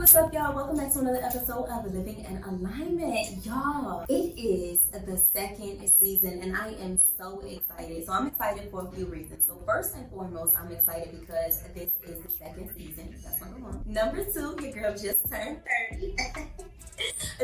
What's up, y'all? Welcome back to another episode of Living in Alignment. Y'all, it is the second season and I am so excited. So I'm excited for a few reasons. So first and foremost, I'm excited because this is the second season. That's number one. Number two, your girl just turned 30.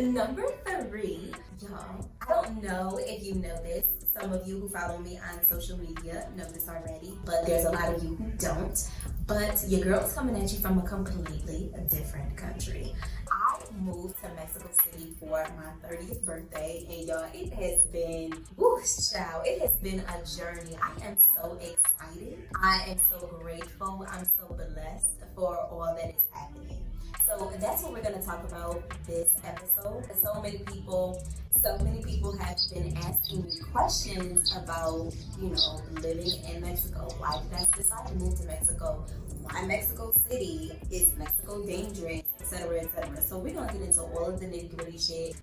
Number three, y'all, I don't know if you know this. Some of you who follow me on social media know this already, but there's a lot of you who don't. But your girl's coming at you from a completely different country. I moved to Mexico City for my 30th birthday, and y'all, it has been, it has been a journey. I am so excited. I am so grateful. I'm so blessed for all that is happening. So that's what we're going to talk about this episode. So many people have been asking me questions about, living in Mexico. Why did I decide to move to Mexico? Why Mexico City? Is Mexico dangerous? Etc. etc. So we're going to get into all of the nitty-gritty shit.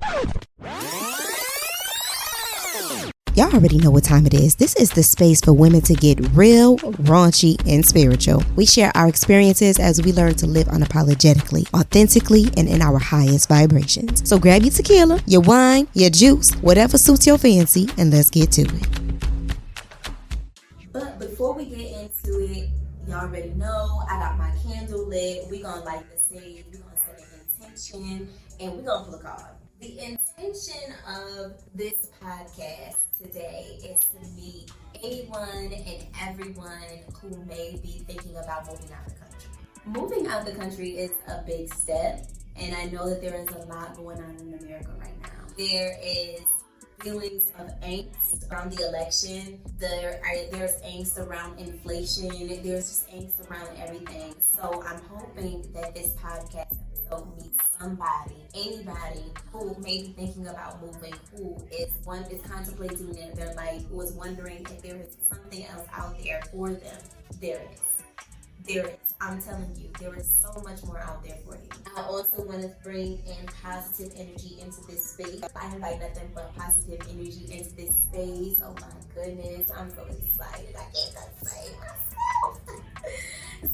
Y'all already know what time it is. This is the space for women to get real, raunchy, and spiritual. We share our experiences as we learn to live unapologetically, authentically, and in our highest vibrations. So grab your tequila, your wine, your juice, whatever suits your fancy, and let's get to it. But before we get into it, y'all already know I got my candle lit. We're going to light the sage. We're going to set an intention, and we're going to pull a card. The intention of this podcast today is to meet anyone and everyone who may be thinking about moving out the country. Moving out the country is a big step, and I know that there is a lot going on in America right now. There is feelings of angst around the election. There's angst around inflation. There's just angst around everything. So I'm hoping that this podcast episode meets anybody who may be thinking about moving, who is contemplating their life, who is wondering if there is something else out there for them. There is. I'm telling you, there is so much more out there for you. I also want to bring in positive energy into this space. I invite nothing but positive energy into this space. Oh my goodness, I'm so excited. I can't contain myself.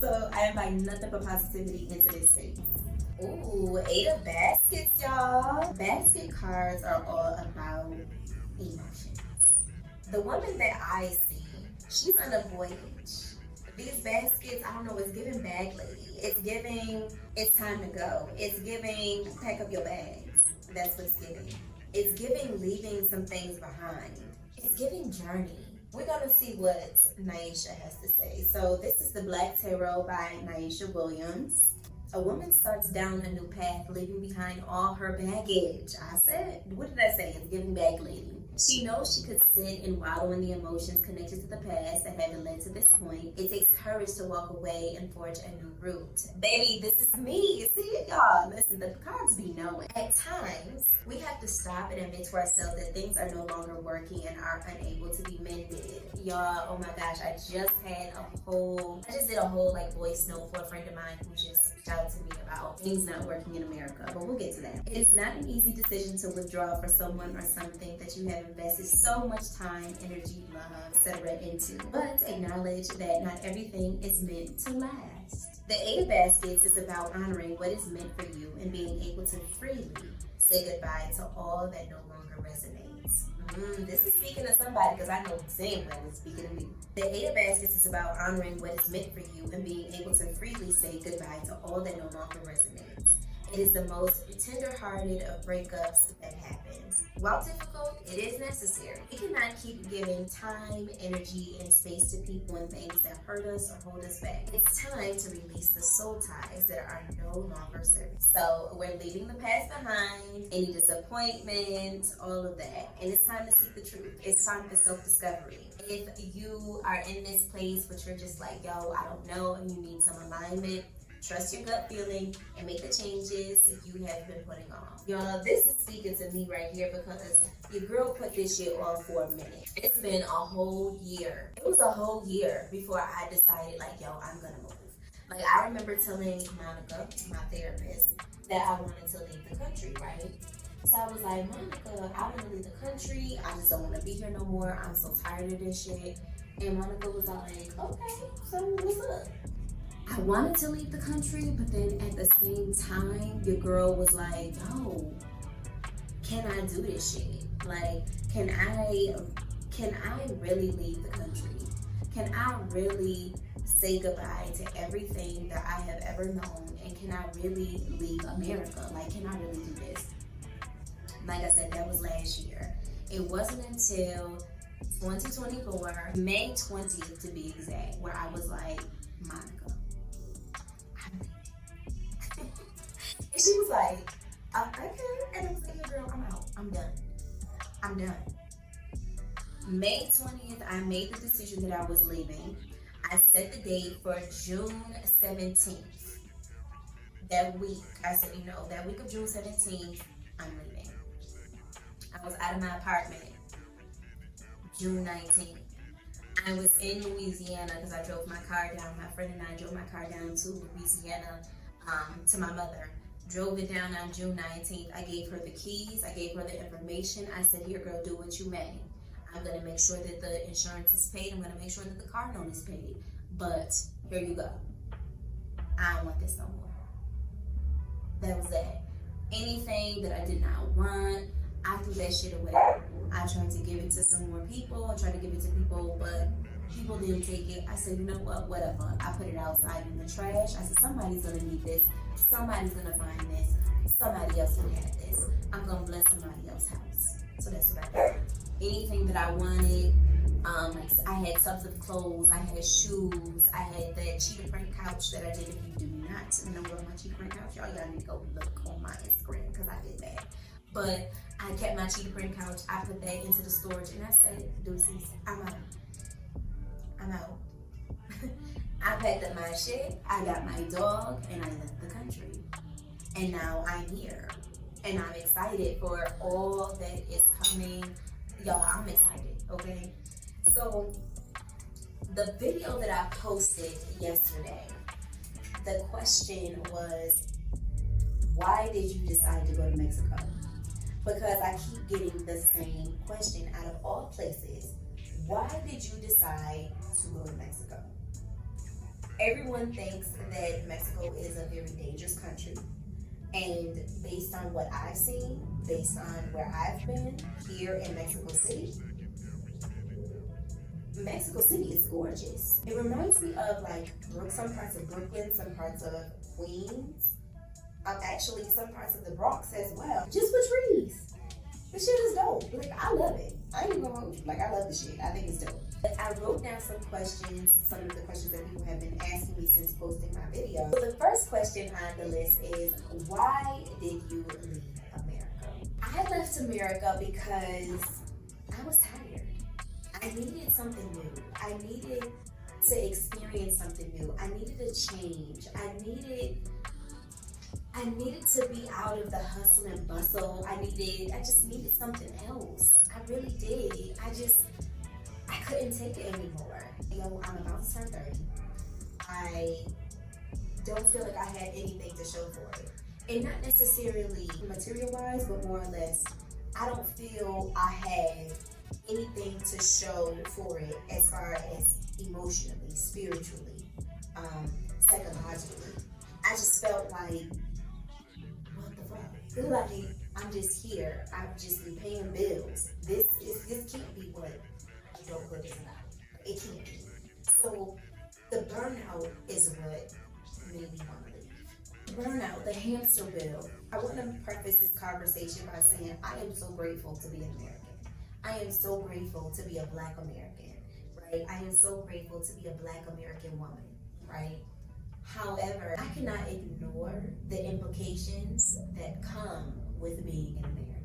So I invite nothing but positivity into this space. Ooh, 8 of baskets, y'all. Basket cards are all about emotions. The woman that I see, she's on a voyage. These baskets, I don't know, it's giving bag lady. It's giving, it's time to go. It's giving, pack up your bags. That's what it's giving. It's giving leaving some things behind. It's giving journey. We're going to see what Naisha has to say. So this is the Black Tarot by Naisha Williams. A woman starts down a new path, leaving behind all her baggage. What did I say? It's giving bag lady. She knows she could sit and wallow in the emotions connected to the past that haven't led to this point. It takes courage to walk away and forge a new route. Baby, this is me. See it, y'all? Listen, the cards be knowing. At times, we have to stop and admit to ourselves that things are no longer working and are unable to be mended. Y'all, oh my gosh, I just did a whole voice note for a friend of mine who just shouted to me about things not working in America, but we'll get to that. It's not an easy decision to withdraw for someone or something that you have invested so much time, energy, love, etc. into, but acknowledge that not everything is meant to last. The 8 of baskets is about honoring what is meant for you and being able to freely say goodbye to all that no longer resonates. This is speaking to somebody because I know damn well it's speaking to me. The 8 of baskets is about honoring what is meant for you and being able to freely say goodbye to all that no longer resonates. It is the most tender-hearted of breakups that happens. While difficult, it is necessary. We cannot keep giving time, energy, and space to people and things that hurt us or hold us back. It's time to release the soul ties that are no longer serving. So we're leaving the past behind, any disappointment, all of that. And it's time to seek the truth. It's time for self-discovery. If you are in this place but you're just like, yo, I don't know, and you need some alignment, trust your gut feeling and make the changes you have been putting off. Y'all, this is speaking to me right here because your girl put this shit off for a minute. It's been a whole year. It was a whole year before I decided, I'm gonna move. I remember telling Monica, my therapist, that I wanted to leave the country, right? So I was like, Monica, I want to leave the country. I just don't want to be here no more. I'm so tired of this shit. And Monica was like, okay, so what's up? I wanted to leave the country, but then at the same time, your girl was like, yo, can I do this shit? Like, can I really leave the country? Can I really say goodbye to everything that I have ever known? And can I really leave America? Like, can I really do this? Like I said, that was last year. It wasn't until 2024, May 20th to be exact, where I was like, Monica, I'm leaving. And she was like, okay. And I was like, yeah, girl, I'm out. I'm done. May 20th, I made the decision that I was leaving. I set the date for June 17th. That week, I said, that week of June 17th, I'm leaving. I was out of my apartment June 19th. I was in Louisiana because I drove my car down. My friend and I drove my car down to Louisiana to my mother. Drove it down on June 19th. I gave her the keys. I gave her the information. I said, here, girl, do what you may. I'm going to make sure that the insurance is paid. I'm going to make sure that the car note is paid. But here you go. I don't want this no more. That was that. Anything that I did not want, I threw that shit away. I tried to give it to some more people. I tried to give it to people, but people didn't take it. I said, you know what, whatever. I put it outside in the trash. I said, somebody's going to need this. Somebody's going to find this. Somebody else will have this. I'm going to bless somebody else's house. So that's what I did. Anything that I wanted, like I had tubs of clothes, I had shoes, I had that cheetah print couch that I did. If you do not know about my cheetah print couch, y'all need to go look on my Instagram because I did that. But I kept my cheetah print couch, I put that into the storage, and I said, deuces, I'm out. I packed up my shit, I got my dog, and I left the country. And now I'm here. And I'm excited for all that is coming. Y'all, I'm excited, okay? So, the video that I posted yesterday, the question was, why did you decide to go to Mexico? Because I keep getting the same question out of all places. Why did you decide to go to Mexico? Everyone thinks that Mexico is a very dangerous country. And based on what I've seen, based on where I've been here in Mexico City is gorgeous. It reminds me of like some parts of Brooklyn, some parts of Queens, actually some parts of the Bronx as well. Just for trees. The shit is dope. Like, I love it. I ain't gonna hold you. Like, I love the shit. I think it's dope. I wrote down some questions, some of the questions that people have been asking me since posting my video. So the first question on the list is, why did you leave America? I left America because I was tired. I needed something new. I needed to experience something new. I needed a change. I needed to be out of the hustle and bustle. I just needed something else. I really did. I couldn't take it anymore. I'm about to turn 30. I don't feel like I had anything to show for it. And not necessarily material-wise, but more or less, I don't feel I have anything to show for it as far as emotionally, spiritually, psychologically. I just felt like, what the fuck? Like, I'm just here. I've just been paying bills. This can't be what adulthood is about. It can't be. So the burnout is what made me want to leave. Burnout, the hamster wheel. I want to preface this conversation by saying I am so grateful to be an American. I am so grateful to be a Black American, right? I am so grateful to be a Black American woman, right? However, I cannot ignore the implications that come with being an American.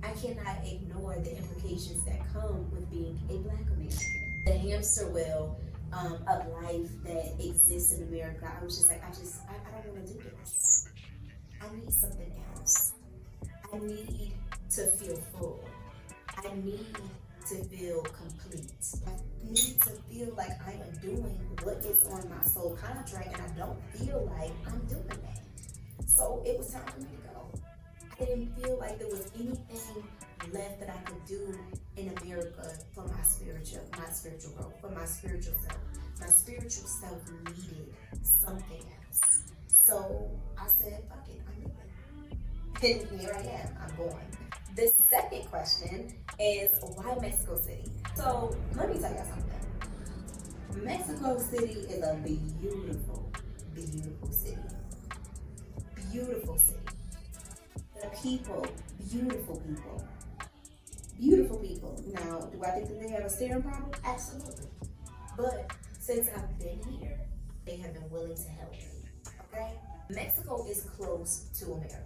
I cannot ignore the implications that come with being a Black American. The hamster wheel of life that exists in America, I was just like, I don't want to do this. I need something else. I need to feel full. I need to feel complete. I need to feel like I am doing what is on my soul contract, and I don't feel like I'm doing that. So it was time for me to go. I didn't feel like there was anything left that I could do in America for my spiritual growth, for my spiritual self, my spiritual self needed something else. So I said, fuck it, I'm leaving. And here I am, I'm going. The second question is, why Mexico City? So let me tell y'all something. Mexico City is a beautiful, beautiful city. Beautiful city. The people, beautiful people. Beautiful people. Now, do I think that they have a staring problem? Absolutely. But since I've been here, they have been willing to help me. Okay? Mexico is close to America.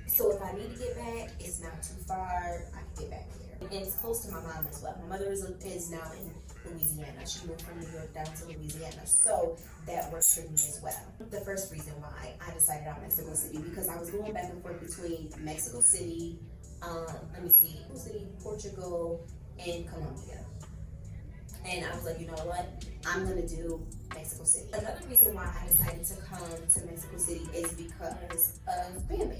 So if I need to get back, it's not too far. I can get back there. And it's close to my mom as well. My mother is now in Louisiana. She moved from New York down to Louisiana. So that works for me as well. The first reason why I decided on Mexico City, because I was going back and forth between Mexico City, Portugal, and Colombia. And I was like, you know what? I'm going to do Mexico City. Another reason why I decided to come to Mexico City is because of Bam Bam.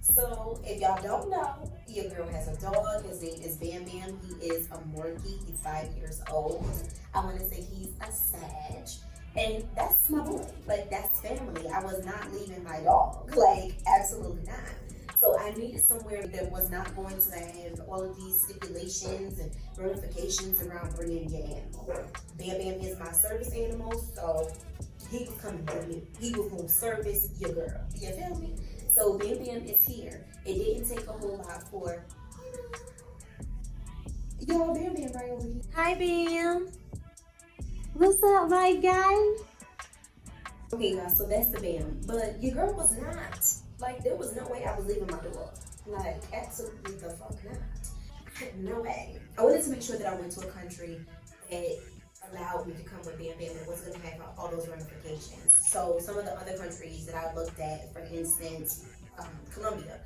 So if y'all don't know, your girl has a dog. His name is Bam Bam. He is a Morkie. He's 5 years old. I want to say he's a Sag. And that's my boy. Like, that's family. I was not leaving my dog. Like, absolutely not. So I needed somewhere that was not going to have all of these stipulations and ramifications around bringing your animal. Bam Bam is my service animal, so he was coming with me. He was going to service your girl. You feel me? So Bam Bam is here. It didn't take a whole lot for y'all. Bam Bam right over here. Hi, Bam. What's up, my guy? Okay, guys, so that's the Bam. But your girl was not. Like, there was no way I was leaving my door. Like, absolutely the fuck not. No way. I wanted to make sure that I went to a country that allowed me to come with Bam Bam and wasn't going to have all those ramifications. So some of the other countries that I looked at, for instance, Colombia,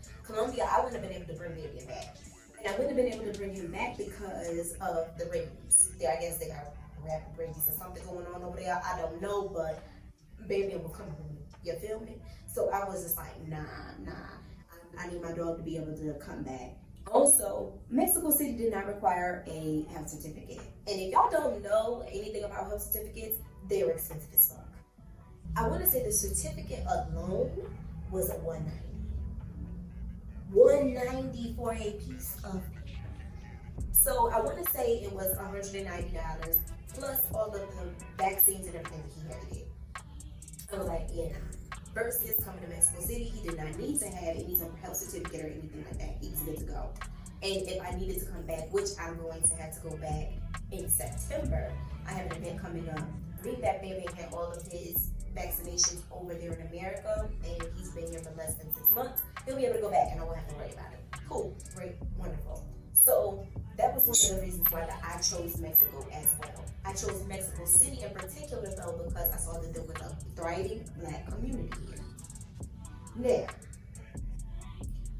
I wouldn't have been able to bring Bam Bam back. And I wouldn't have been able to bring him back because of the rabies. I guess they got rapid rabies or something going on over there. I don't know, but Bam Bam will come with me. You feel me? So I was just like, nah. I need my dog to be able to come back. Also, Mexico City did not require a health certificate. And if y'all don't know anything about health certificates, they're expensive as fuck. I want to say the certificate alone was a $190. $190 for a piece of paper. So I want to say it was $190 plus all of the vaccines and everything that he had to get. I was like, yeah, nah. Versus coming to Mexico City, he did not need to have any type of health certificate or anything like that. He was good to go. And if I needed to come back, which I'm going to have to go back in September, I have an event coming up. Bring back Bam Bam had all of his vaccinations over there in America, and he's been here for less than 6 months. He'll be able to go back, and I won't have to worry about it. Cool, great, wonderful. So that was one of the reasons why I chose Mexico as well. I chose Mexico City in particular, though, because I saw that there was a thriving Black community here. Now,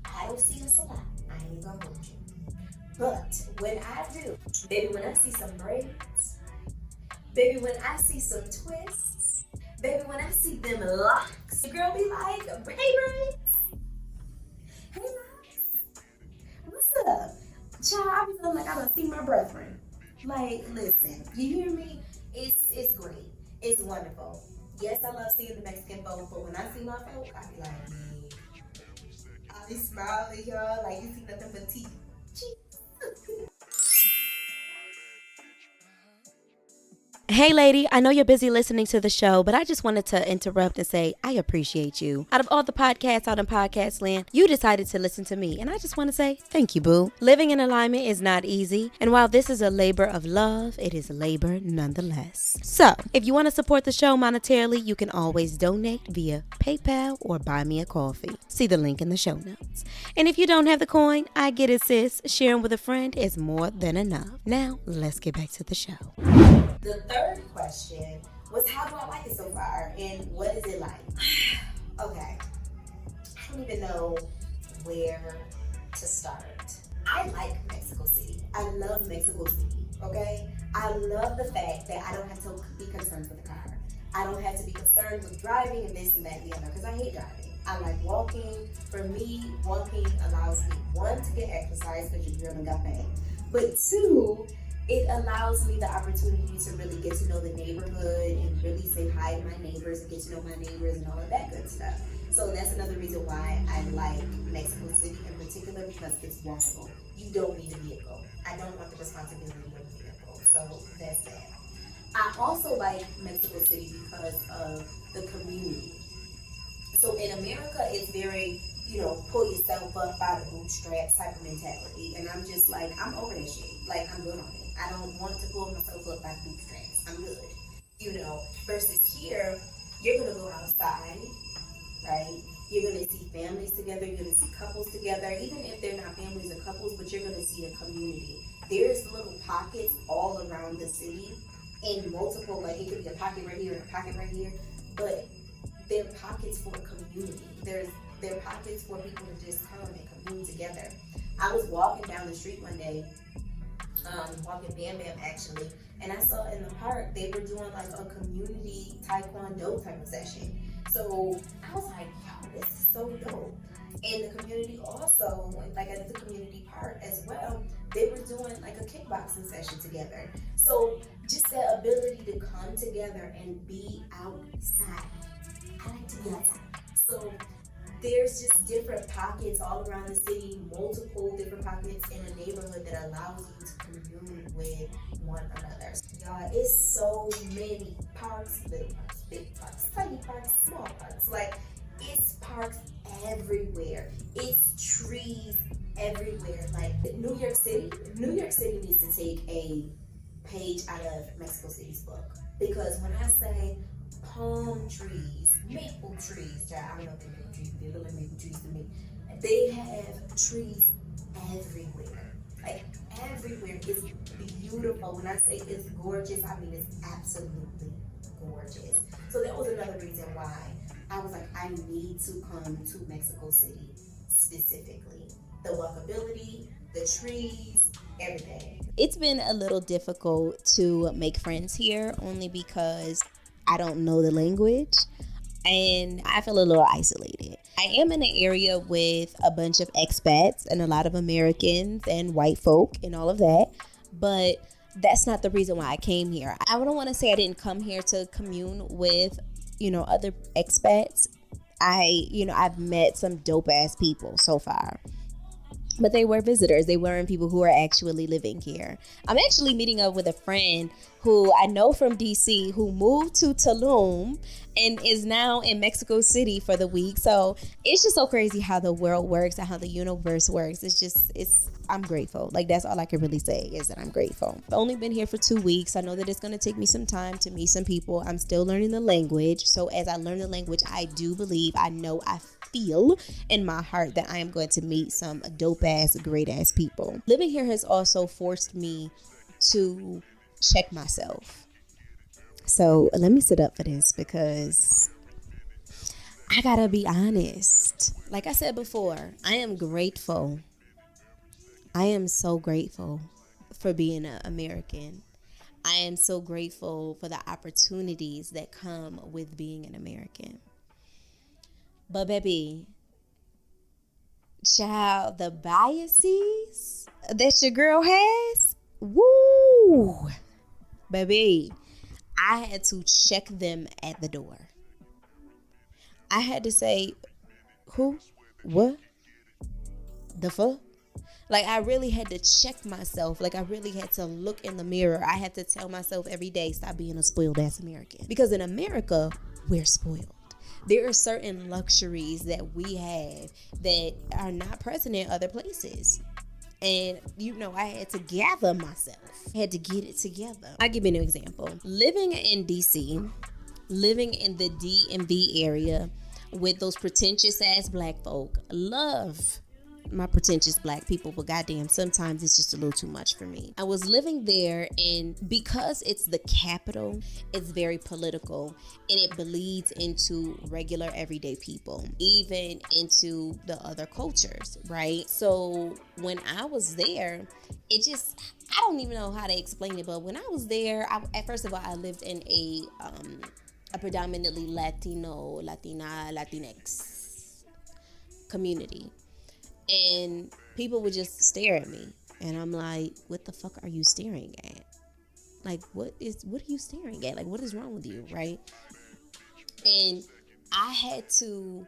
I don't see this a lot. I ain't gonna hold you. But when I do, baby, when I see some braids, baby, when I see some twists, baby, when I see them locks, the girl be like, hey, braids. Hey, locks. What's up? Child, I be feeling like I done see my brethren. Like, listen, you hear me? It's great. It's wonderful. Yes, I love seeing the Mexican folk, but when I see my folk, I be like, I be smiling, y'all, like you see nothing but teeth. Hey, lady, I know you're busy listening to the show, but I just wanted to interrupt and say I appreciate you. Out of all the podcasts out in podcast land, you decided to listen to me, and I just want to say thank you, boo. Living in alignment is not easy, and while this is a labor of love, it is labor nonetheless. So, if you want to support the show monetarily, you can always donate via PayPal or buy me a coffee. See the link in the show notes. And if you don't have the coin, I get it, sis. Sharing with a friend is more than enough. Now, let's get back to the show. The third question was, how do I like it so far, and what is it like? Okay, I don't even know where to start. I like Mexico City. I love Mexico City, okay? I love the fact that I don't have to be concerned with the car. I don't have to be concerned with driving and this and that and the other, because I hate driving. I like walking. For me, walking allows me, one, to get exercise, because your girl done got paid. But two, it allows me the opportunity to really get to know the neighborhood and really say hi to my neighbors and get to know my neighbors and all of that good stuff. So that's another reason why I like Mexico City in particular, because it's walkable. You don't need a vehicle. I don't want the responsibility of a vehicle. So that's that. I also like Mexico City because of the community. So in America, it's very, pull yourself up by the bootstraps type of mentality. And I'm just like, I'm over that shit. Like, I'm good on it. I don't want to pull myself up by the bootstraps. I'm good. Versus here, you're going to go outside, right? You're going to see families together. You're going to see couples together. Even if they're not families or couples, but you're going to see a community. There's little pockets all around the city in multiple, like it could be a pocket right here and a pocket right here, but they're pockets for community. They're pockets for people to just come and commune together. I was walking down the street one day, walking Bam Bam actually, and I saw in the park they were doing like a community taekwondo type of session. So I was like, yo, this is so dope. And the community also, like at the community park as well, they were doing like a kickboxing session together. So just the ability to come together and be outside. I like to be outside. So there's just different pockets all around the city, multiple different pockets in a neighborhood that allows you to commune with one another. Y'all, it's so many parks, little parks, big parks, tiny parks, small parks. Like, it's parks everywhere. It's trees everywhere. Like New York City needs to take a page out of Mexico City's book. Because when I say palm trees, maple trees, I don't know if they're maple trees, they're little maple trees to me. They have trees everywhere. Like everywhere. It's beautiful. When I say it's gorgeous, I mean it's absolutely gorgeous. So that was another reason why I was like, I need to come to Mexico City specifically. The walkability, the trees, everything. It's been a little difficult to make friends here only because I don't know the language and I feel a little isolated. I am in an area with a bunch of expats and a lot of Americans and white folk and all of that, but that's not the reason why I came here. I don't want to say I didn't come here to commune with other expats. I've met some dope ass people so far, but they were visitors. They weren't people who are actually living here. I'm actually meeting up with a friend who I know from DC who moved to Tulum and is now in Mexico City for the week. So it's just so crazy how the world works and how the universe works. I'm grateful. Like, that's all I can really say is that I'm grateful. I've only been here for 2 weeks. I know that it's going to take me some time to meet some people. I'm still learning the language. So as I learn the language, I do believe, I feel in my heart that I am going to meet some dope ass, great ass people. Living here has also forced me to check myself. So let me sit up for this because I gotta be honest. Like I said before, I am grateful. I am so grateful for being an American. I am so grateful for the opportunities that come with being an American. But baby, child, the biases that your girl has, woo, baby, I had to check them at the door. I had to say, who, what, the fuck? Like, I really had to check myself. Like, I really had to look in the mirror. I had to tell myself every day, stop being a spoiled ass American. Because in America, we're spoiled. There are certain luxuries that we have that are not present in other places. And, I had to gather myself. I had to get it together. I'll give you an example. Living in DC, living in the DMV area with those pretentious ass black folk, love my pretentious black people, but goddamn, sometimes it's just a little too much for me. I was living there, and because it's the capital, it's very political, and it bleeds into regular everyday people, even into the other cultures, right? So when I was there, I don't even know how to explain it, but when I was there, first of all, I lived in a predominantly Latinx community. And people would just stare at me. And I'm like, what the fuck are you staring at? Like, what are you staring at? Like, what is wrong with you, right? And I had to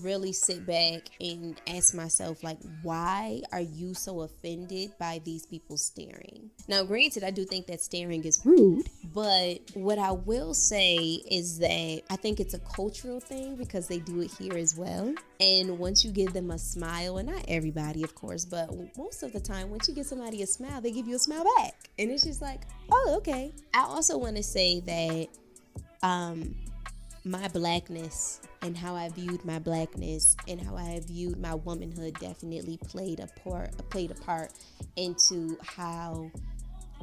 really sit back and ask myself, like, why are you so offended by these people staring? Now, granted, I do think that staring is rude, but what I will say is that I think it's a cultural thing because they do it here as well. And once you give them a smile, and not everybody, of course, but most of the time, once you give somebody a smile, they give you a smile back. And it's just like, oh, okay. I also want to say that my blackness and how I viewed my blackness and how I viewed my womanhood definitely played a part into how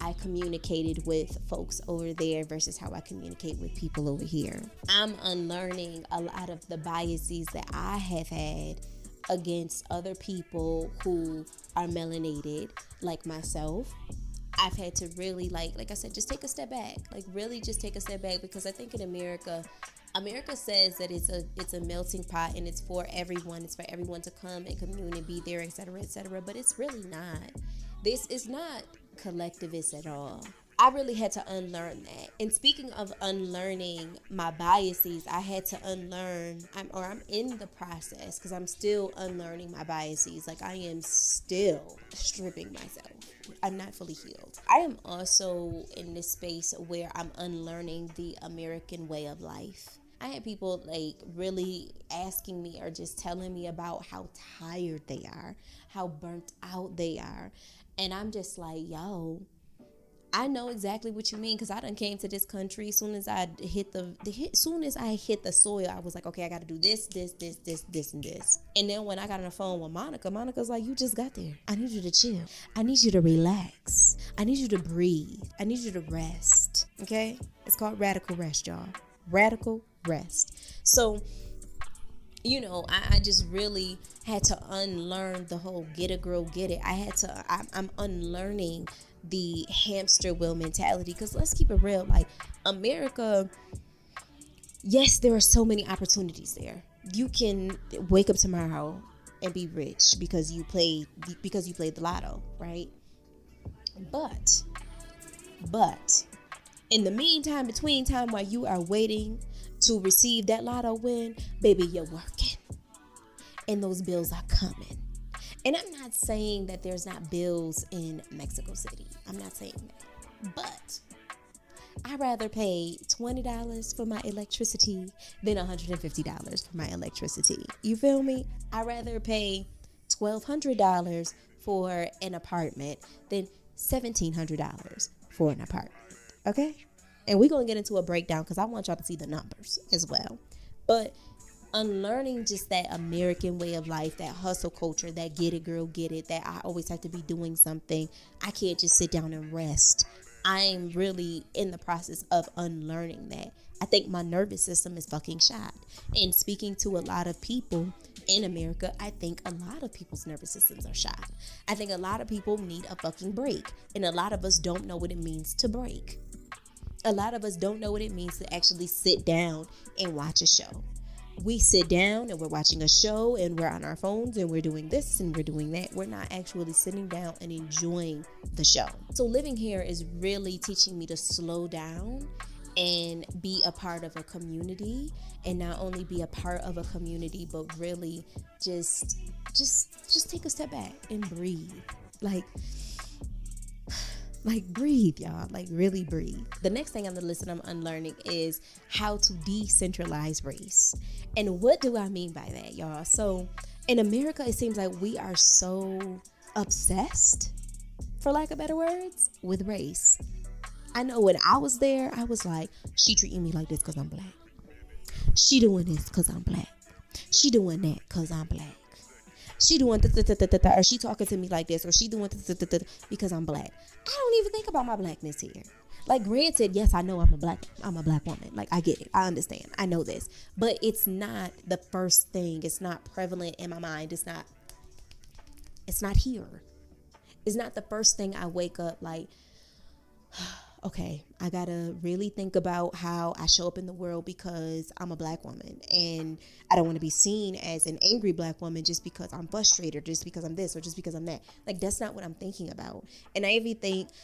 I communicated with folks over there versus how I communicate with people over here. I'm unlearning a lot of the biases that I have had against other people who are melanated like myself. I've had to really, like I said, just take a step back. Like, really just take a step back, because I think in America says that it's a melting pot and it's for everyone. It's for everyone to come and commune and be there, etc., etc. But it's really not. This is not collectivist at all. I really had to unlearn that. And speaking of unlearning my biases, I had to unlearn, I'm in the process, because I'm still unlearning my biases. Like, I am still stripping myself. I'm not fully healed. I am also in this space where I'm unlearning the American way of life. I had people like really asking me or just telling me about how tired they are, how burnt out they are. And I'm just like, yo, I know exactly what you mean, because I done came to this country. Soon as I hit the soil, I was like, okay, I got to do this, and this. And then when I got on the phone with Monica's like, you just got there. I need you to chill. I need you to relax. I need you to breathe. I need you to rest. Okay? It's called radical rest, y'all. Radical rest. So, you know, I just really had to unlearn the whole get it, girl, get it. I'm unlearning the hamster wheel mentality, because let's keep it real. Like, America, yes, there are so many opportunities there. You can wake up tomorrow and be rich because you played the lotto, right? But in the meantime, between time while you are waiting to receive that lotto win, baby, you're working and those bills are coming. And I'm not saying that there's not bills in Mexico City. I'm not saying that. But I'd rather pay $20 for my electricity than $150 for my electricity. You feel me? I'd rather pay $1,200 for an apartment than $1,700 for an apartment. Okay? And we're going to get into a breakdown because I want y'all to see the numbers as well. But unlearning just that American way of life, that hustle culture, that get it, girl, get it, that I always have to be doing something. I can't just sit down and rest. I'm really in the process of unlearning that. I think my nervous system is fucking shot. And speaking to a lot of people in America, I think a lot of people's nervous systems are shot. I think a lot of people need a fucking break. And a lot of us don't know what it means to break. A lot of us don't know what it means to actually sit down and watch a show. We sit down and we're watching a show and we're on our phones and we're doing this and we're doing that. We're not actually sitting down and enjoying the show. So living here is really teaching me to slow down and be a part of a community, and not only be a part of a community, but really just take a step back and breathe. Like breathe, y'all. Like really breathe. The next thing on the list that I'm unlearning is how to decentralize race. And what do I mean by that, y'all? So in America, it seems like we are so obsessed, for lack of better words, with race. I know when I was there, I was like, she treating me like this because I'm black. She doing this because I'm black. She doing that because I'm black. She doing or she talking to me like this, or she doing because I'm black. I don't even think about my blackness here. Like, granted, yes, I know I'm a black woman. Like, I get it. I understand. I know this. But it's not the first thing. It's not prevalent in my mind. It's not here. It's not the first thing I wake up like, okay, I gotta really think about how I show up in the world because I'm a black woman, and I don't want to be seen as an angry black woman just because I'm frustrated, or just because I'm this, or just because I'm that. Like, that's not what I'm thinking about. And I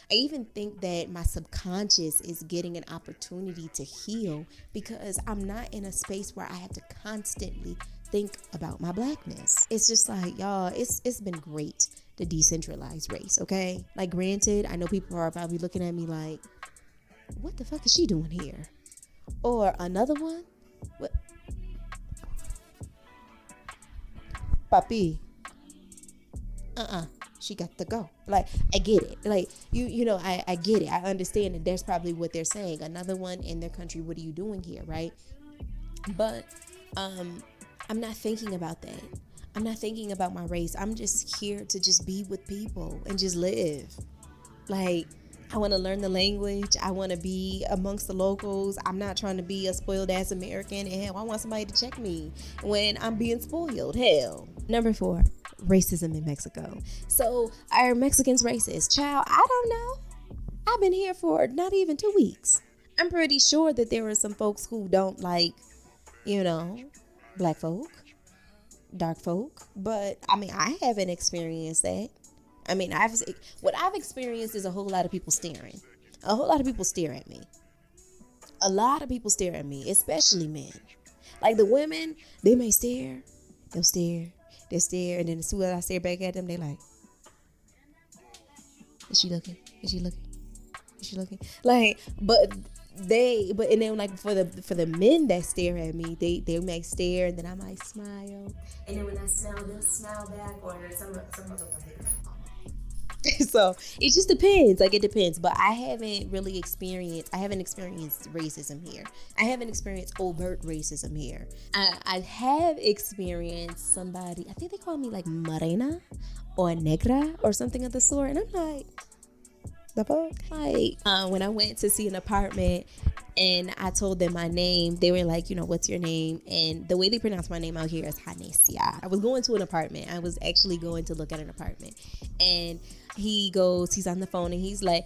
even think that my subconscious is getting an opportunity to heal because I'm not in a space where I have to constantly think about my blackness. It's just like, y'all, it's been great, the decentralized race, okay? Like, granted, I know people are probably looking at me like, what the fuck is she doing here? Or another one, what? Papi, she got to go. Like, I get it. Like, you know, I get it. I understand that that's probably what they're saying. Another one in their country, what are you doing here, right? But I'm not thinking about that. I'm not thinking about my race. I'm just here to just be with people and just live. Like, I want to learn the language. I want to be amongst the locals. I'm not trying to be a spoiled ass American. And hell, I want somebody to check me when I'm being spoiled. Hell. Number 4, racism in Mexico. So, are Mexicans racist? Child, I don't know. I've been here for not even 2 weeks. I'm pretty sure that there are some folks who don't like, you know, black folk, dark folk. But, I mean, I haven't experienced that. I mean, what I've experienced is a whole lot of people staring. A whole lot of people stare at me. A lot of people stare at me, especially men. Like, the women, they may stare. They'll stare. They'll stare. And then as soon as I stare back at them, they like, is she looking? Is she looking? Is she looking? Like, and then like for the men that stare at me, they might stare, and then I might smile. And then when I smile, they'll smile back, or some of them so it just depends. Like, it depends. But I haven't experienced racism here. I haven't experienced overt racism here. I have experienced somebody, I think they call me like morena or negra or something of the sort. And I'm like, the fuck? Like, when I went to see an apartment and I told them my name, they were like, you know, what's your name? And the way they pronounce my name out here is Hanesia. I was going to an apartment. I was actually going to look at an apartment. And he's on the phone and he's like,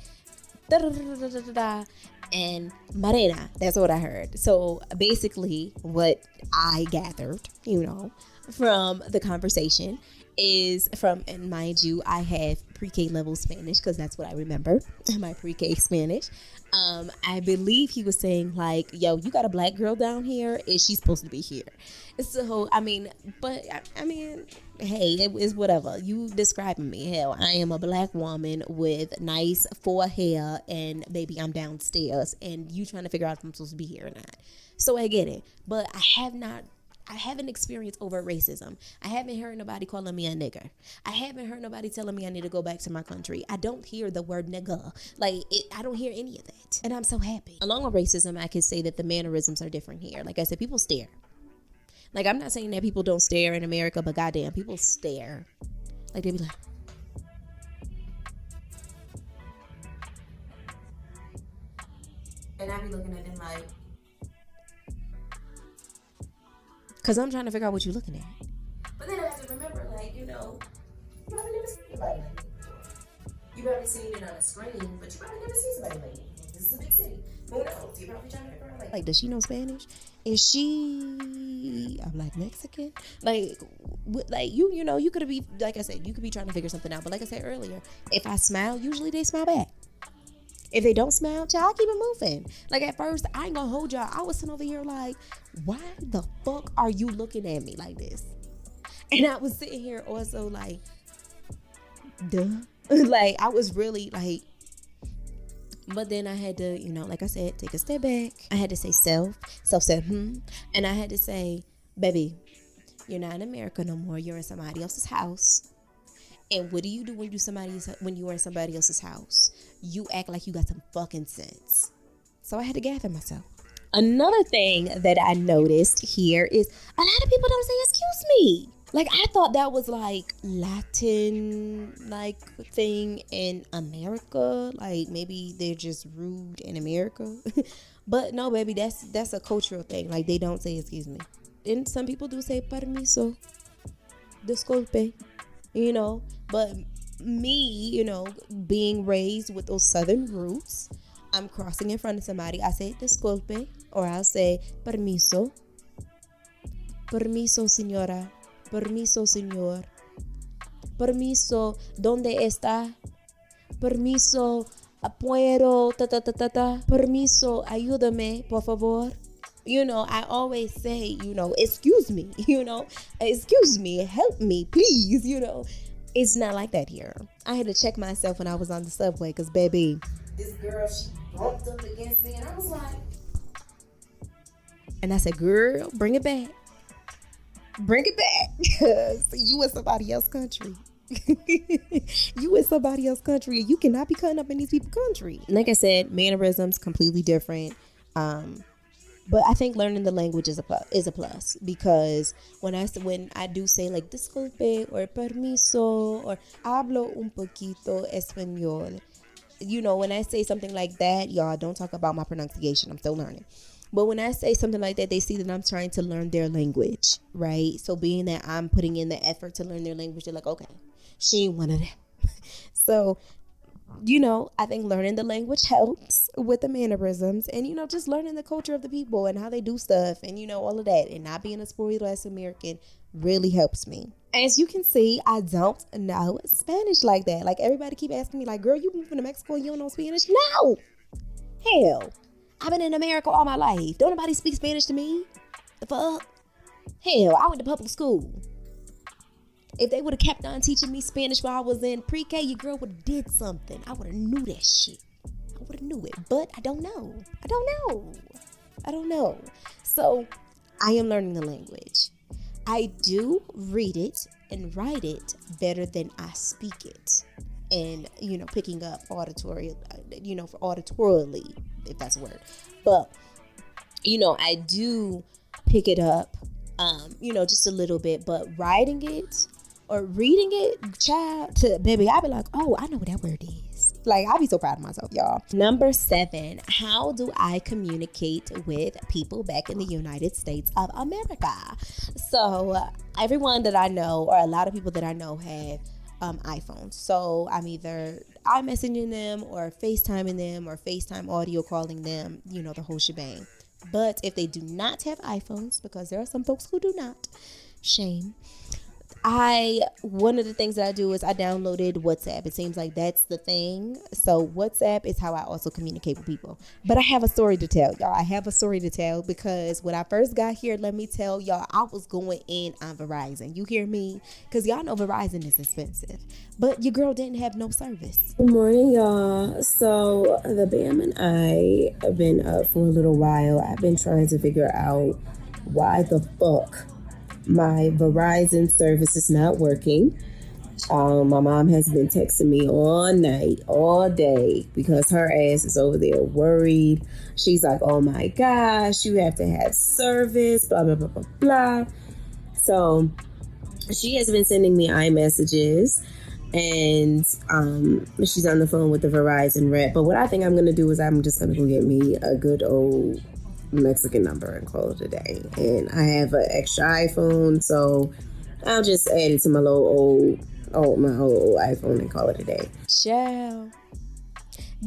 da da da da da da, and morena. That's what I heard. So basically what I gathered, you know, from the conversation is from, and mind you, I have pre-K level Spanish because that's what I remember, my pre-K Spanish. I believe he was saying like, yo, you got a black girl down here, is she supposed to be here? So, I mean, hey, it is whatever. You describing me. Hell, I am a black woman with nice full hair, and baby, I'm downstairs, and you trying to figure out if I'm supposed to be here or not. So I get it, but I haven't experienced overt racism. I haven't heard nobody calling me a nigger. I haven't heard nobody telling me I need to go back to my country. I don't hear the word nigger. I don't hear any of that. And I'm so happy. Along with racism, I can say that the mannerisms are different here. Like I said, people stare. Like, I'm not saying that people don't stare in America, but goddamn, people stare. Like, they be like, and I be looking at them like, because I'm trying to figure out what you're looking at. But then I have to remember, like, you know, you probably never seen anybody like me before. You probably seen it on a screen, but you probably never seen somebody like me. This is a big city. Who knows? You're probably trying to figure out, like, does she know Spanish? Is she a black Mexican? Like you know, you could be, like I said, you could be trying to figure something out. But like I said earlier, if I smile, usually they smile back. If they don't smile, y'all keep it moving. Like, at first, I ain't gonna hold y'all. I was sitting over here like, why the fuck are you looking at me like this? And I was sitting here also like, duh. Like, I was really like, but then I had to, you know, like I said, take a step back. I had to say self said, and I had to say, baby, you're not in America no more. You're in somebody else's house. And what do you do when you are in somebody else's house? You act like you got some fucking sense. So I had to gather myself. Another thing that I noticed here is a lot of people don't say excuse me. Like, I thought that was like Latin like thing in America. Like, maybe they're just rude in America. But no, baby, that's a cultural thing. Like, they don't say excuse me. And some people do say permiso, disculpe, you know. But me, you know, being raised with those southern roots, I'm crossing in front of somebody, I say disculpe, or I'll say permiso. Permiso, señora. Permiso, señor. Permiso, ¿dónde está? Permiso, puedo, ta ta ta ta ta. Permiso, ayúdame, por favor. You know, I always say, you know, excuse me, excuse me, help me, please, It's not like that here. I had to check myself when I was on the subway because, baby, this girl, she bumped up against me and I was like, and I said, girl, bring it back. Bring it back because you in somebody else's country. You in somebody else's country and you cannot be cutting up in these people's country. Like I said, mannerisms completely different. But I think learning the language is a plus because when I do say like disculpe or permiso or hablo un poquito español, when I say something like that, y'all don't talk about my pronunciation. I'm still learning. But when I say something like that, they see that I'm trying to learn their language, right? So being that I'm putting in the effort to learn their language, they're like, okay, she ain't one of them. So, I think learning the language helps with the mannerisms and, just learning the culture of the people and how they do stuff and, all of that. And not being a spoiled ass American really helps me. As you can see, I don't know Spanish like that. Like everybody keep asking me like, girl, you moving to Mexico and you don't know Spanish? No! Hell. I've been in America all my life. Don't nobody speak Spanish to me. The fuck? Hell, I went to public school. If they would have kept on teaching me Spanish while I was in pre-K, your girl would have did something. I would have knew that shit. I would have knew it. But I don't know. I don't know. So I am learning the language. I do read it and write it better than I speak it. And, picking up auditorially, if that's a word. But, I do pick it up, just a little bit. But writing it or reading it, child, baby, I be like, oh, I know what that word is. Like, I be so proud of myself, y'all. Number 7, how do I communicate with people back in the United States of America? So, everyone that I know, or a lot of people that I know have iPhones. So I'm either iMessaging them or FaceTiming them or FaceTime audio calling them, the whole shebang. But if they do not have iPhones, because there are some folks who do not, shame, one of the things that I do is I downloaded WhatsApp. It seems like that's the thing. So WhatsApp is how I also communicate with people. But I have a story to tell, y'all. I have a story to tell because when I first got here, let me tell y'all, I was going in on Verizon. You hear me? Because y'all know Verizon is expensive. But your girl didn't have no service. Good morning, y'all. So the Bam and I have been up for a little while. I've been trying to figure out why the fuck my Verizon service is not working. My mom has been texting me all night, all day, because her ass is over there worried. She's like, oh my gosh, you have to have service, blah, blah, blah, blah, blah. So she has been sending me iMessages and she's on the phone with the Verizon rep. But what I think I'm going to do is I'm just going to go get me a good old Mexican number and call it a day. And I have an extra iPhone, so I'll just add it to my old iPhone and call it a day. Ciao.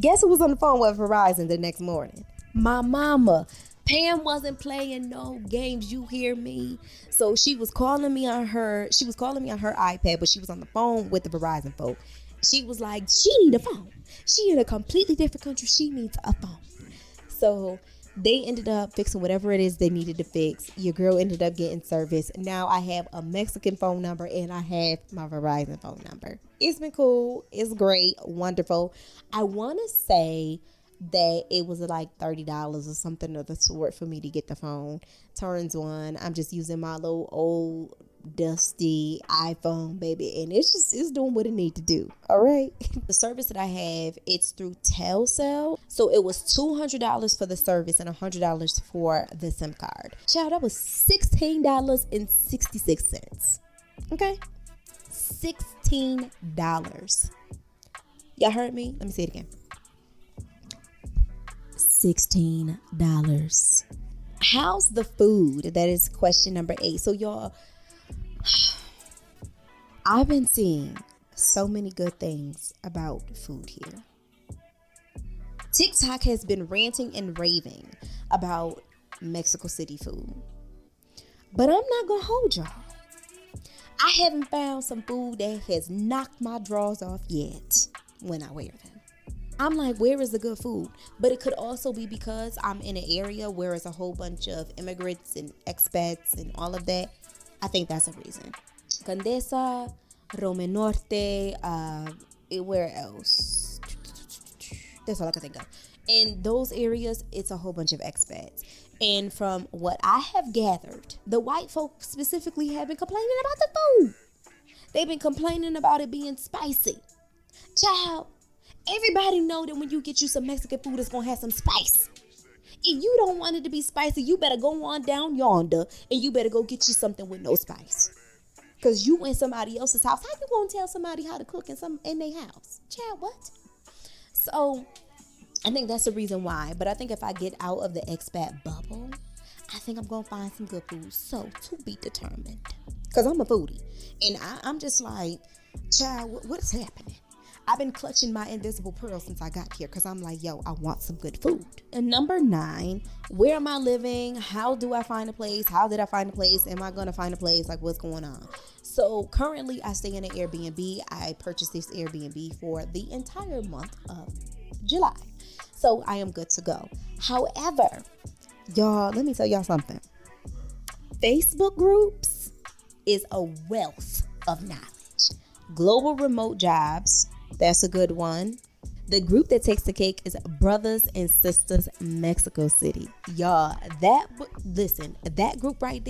Guess who was on the phone with Verizon the next morning? My mama. Pam wasn't playing no games, you hear me? So she was calling me on her iPad, but she was on the phone with the Verizon folk. She was like, she need a phone. She in a completely different country. She needs a phone. So they ended up fixing whatever it is they needed to fix. Your girl ended up getting service. Now I have a Mexican phone number and I have my Verizon phone number. It's been cool. It's great. Wonderful. I want to say that it was like $30 or something of the sort for me to get the phone. Turns on, I'm just using my little old dusty iPhone, baby, and it's doing what it need to do. All right. The service that I have, it's through Telcel, so it was $200 for the service and $100 for the SIM card. Child, that was $16.66. Okay, $16. Y'all heard me? Let me say it again. $16. How's the food? That is question number 8. So y'all, I've been seeing so many good things about food here. TikTok has been ranting and raving about Mexico City food. But I'm not going to hold y'all. I haven't found some food that has knocked my drawers off yet when I wear them. I'm like, where is the good food? But it could also be because I'm in an area where it's a whole bunch of immigrants and expats and all of that. I think that's a reason. Condesa, Roma Norte, where else? That's all I can think of. In those areas, it's a whole bunch of expats. And from what I have gathered, the white folks specifically have been complaining about the food. They've been complaining about it being spicy. Child, everybody know that when you get you some Mexican food, it's going to have some spice. If you don't want it to be spicy, you better go on down yonder and you better go get you something with no spice. Because you in somebody else's house. How you going to tell somebody how to cook in their house? Child, what? So I think that's the reason why. But I think if I get out of the expat bubble, I think I'm going to find some good food. So to be determined. Because I'm a foodie. And I'm just like, child, what's happening? I've been clutching my invisible pearl since I got here because I'm like, yo, I want some good food. And number 9, where am I living? How do I find a place? How did I find a place? Am I going to find a place? Like, what's going on? So currently I stay in an Airbnb. I purchased this Airbnb for the entire month of July. So I am good to go. However, y'all, let me tell y'all something. Facebook groups is a wealth of knowledge. Global remote jobs. That's a good one. The group that takes the cake is Brothers and Sisters Mexico City. Y'all, that group right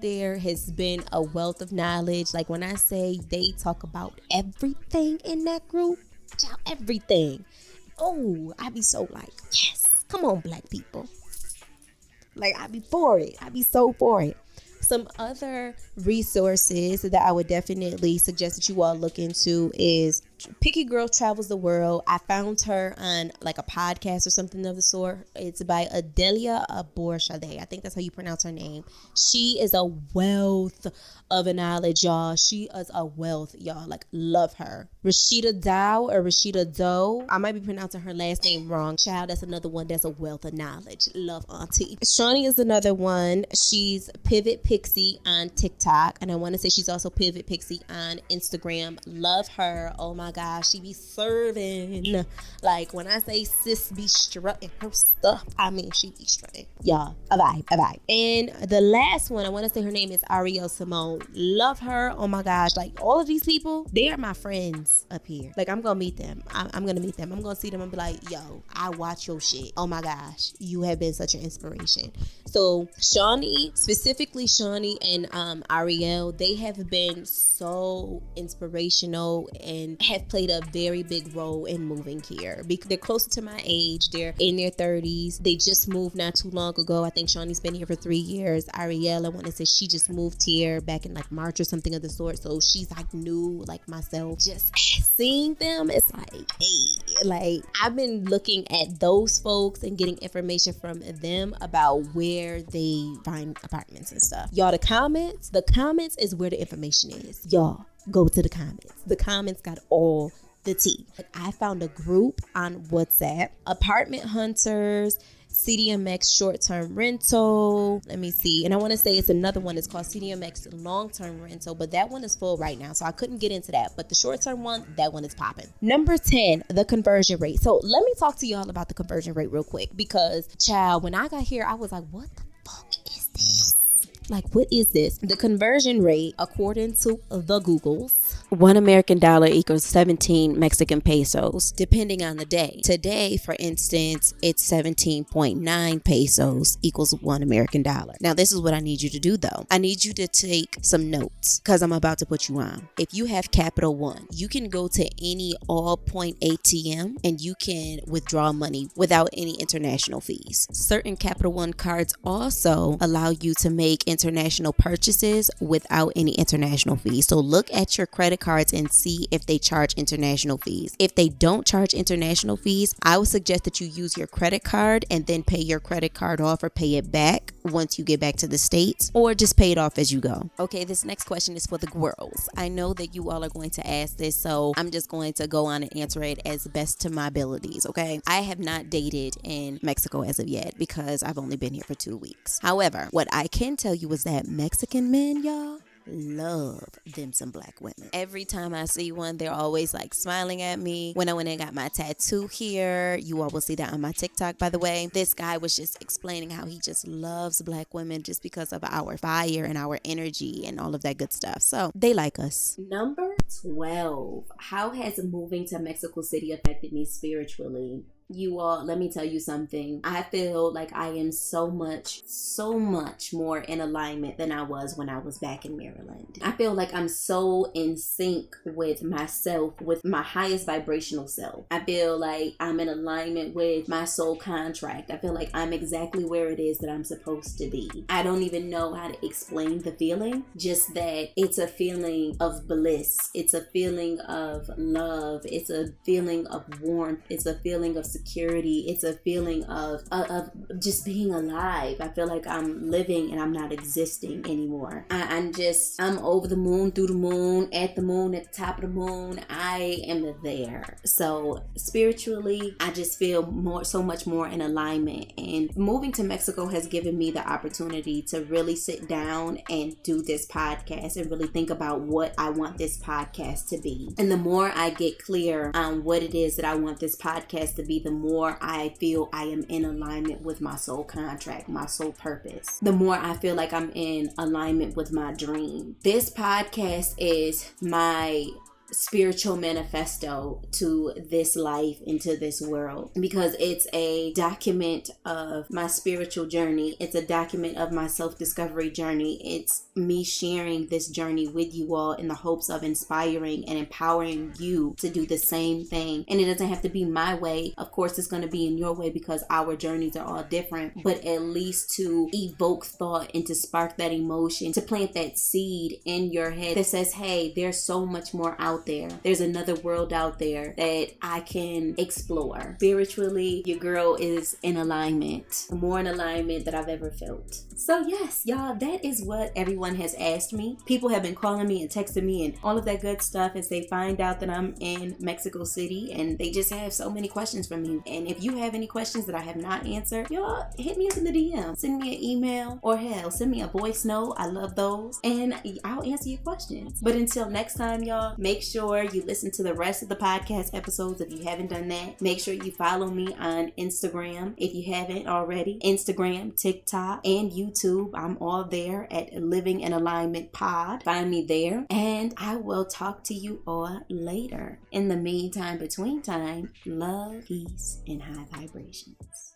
there has been a wealth of knowledge. Like when I say they talk about everything in that group, child, everything. Oh, I be so like, yes, come on, black people. Like I be for it. I be so for it. Some other resources that I would definitely suggest that you all look into is Picky Girl Travels the World. I found her on like a podcast or something of the sort. It's by Adelia Borshade. I think that's how you pronounce her name. She is a wealth of knowledge, y'all. She is a wealth, y'all. Like, love her. Rashida Doe. I might be pronouncing her last name wrong. Child, that's another one that's a wealth of knowledge. Love auntie. Shawnee is another one. She's Pivot Pixie on TikTok. And I want to say she's also Pivot Pixie on Instagram. Love her. Oh my gosh, she be serving. Like when I say sis be strutting her stuff, I mean she be strutting. Y'all, a vibe. And the last one, I want to say her name is Ariel Simone. Love her. Oh my gosh, like all of these people, they are my friends up here. Like I'm gonna meet them. I'm gonna meet them. I'm gonna see them and be like, yo, I watch your shit. Oh my gosh, you have been such an inspiration. So Shawnee, specifically Shawnee and Ariel, they have been so inspirational and have played a very big role in moving here because they're closer to my age. They're in their 30s. They just moved not too long ago. I think Shawnee's been here for 3 years. Ariel, I want to say she just moved here back in like March or something of the sort. So she's like new, like myself. Just seeing them, it's like, hey, like I've been looking at those folks and getting information from them about where they find apartments and stuff. Y'all, the comments is where the information is. Y'all, go to the comments. The comments got all the tea. Like, I found a group on WhatsApp, Apartment Hunters, CDMX short-term rental. Let me see. And I want to say it's another one. It's called CDMX long-term rental, but that one is full right now, so I couldn't get into that. But the short-term one, that one is popping. Number 10, the conversion rate. So let me talk to y'all about the conversion rate real quick because, child, when I got here, I was like, what the fuck is this? Like, what is this? The conversion rate, according to the Googles, $1 equals 17 Mexican pesos, depending on the day. Today, for instance, it's 17.9 pesos equals $1. Now, this is what I need you to do, though. I need you to take some notes because I'm about to put you on. If you have Capital One, you can go to any all-point ATM and you can withdraw money without any international fees. Certain Capital One cards also allow you to make international purchases without any international fees. So look at your credit credit cards and see if they charge international fees. If they don't charge international fees, I would suggest that you use your credit card and then pay your credit card off or pay it back once you get back to the States, or just pay it off as you go. Okay, this next question is for the girls. I know that you all are going to ask this, so I'm just going to go on and answer it as best to my abilities, okay? I have not dated in Mexico as of yet because I've only been here for 2 weeks. However, what I can tell you is that Mexican men, y'all, love them some black women. Every time I see one, they're always like smiling at me. When I went and got my tattoo here, you all will see that on my TikTok, by the way. This guy was just explaining how he just loves black women just because of our fire and our energy and all of that good stuff. So they like us. Number 12. How has moving to Mexico City affected me spiritually? You all, let me tell you something. I feel like I am so much more in alignment than I was when I was back in Maryland. I feel like I'm so in sync with myself, with my highest vibrational self. I feel like I'm in alignment with my soul contract. I feel like I'm exactly where it is that I'm supposed to be. I don't even know how to explain the feeling, just that it's a feeling of bliss. It's a feeling of love. It's a feeling of warmth. It's a feeling of security. It's a feeling of just being alive. I feel like I'm living and I'm not existing anymore. I'm over the moon, through the moon, at the top of the moon. I am there. So spiritually, I just feel so much more in alignment. And moving to Mexico has given me the opportunity to really sit down and do this podcast and really think about what I want this podcast to be. And the more I get clear on what it is that I want this podcast to be, the more I feel I am in alignment with my soul contract, my soul purpose. The more I feel like I'm in alignment with my dream. This podcast is my spiritual manifesto to this life, into this world, because it's a document of my spiritual journey. It's a document of my self-discovery journey. It's me sharing this journey with you all in the hopes of inspiring and empowering you to do the same thing. And it doesn't have to be my way. Of course, it's going to be in your way because our journeys are all different, but at least to evoke thought and to spark that emotion, to plant that seed in your head that says, hey, there's so much more out there. There's another world out there that I can explore. Spiritually, your girl is in alignment, more in alignment than I've ever felt. So yes, y'all, that is what everyone has asked me. People have been calling me and texting me and all of that good stuff as they find out that I'm in Mexico City, and they just have so many questions for me. And if you have any questions that I have not answered, y'all hit me up in the DM. Send me an email, or hell, send me a voice note. I love those, and I'll answer your questions. But until next time, y'all, make sure you listen to the rest of the podcast episodes if you haven't done that. Make sure you follow me on Instagram if you haven't already. Instagram, TikTok, and YouTube. I'm all there at Living in Alignment Pod. Find me there, and I will talk to you all later. In the meantime, between time, love, peace, and high vibrations.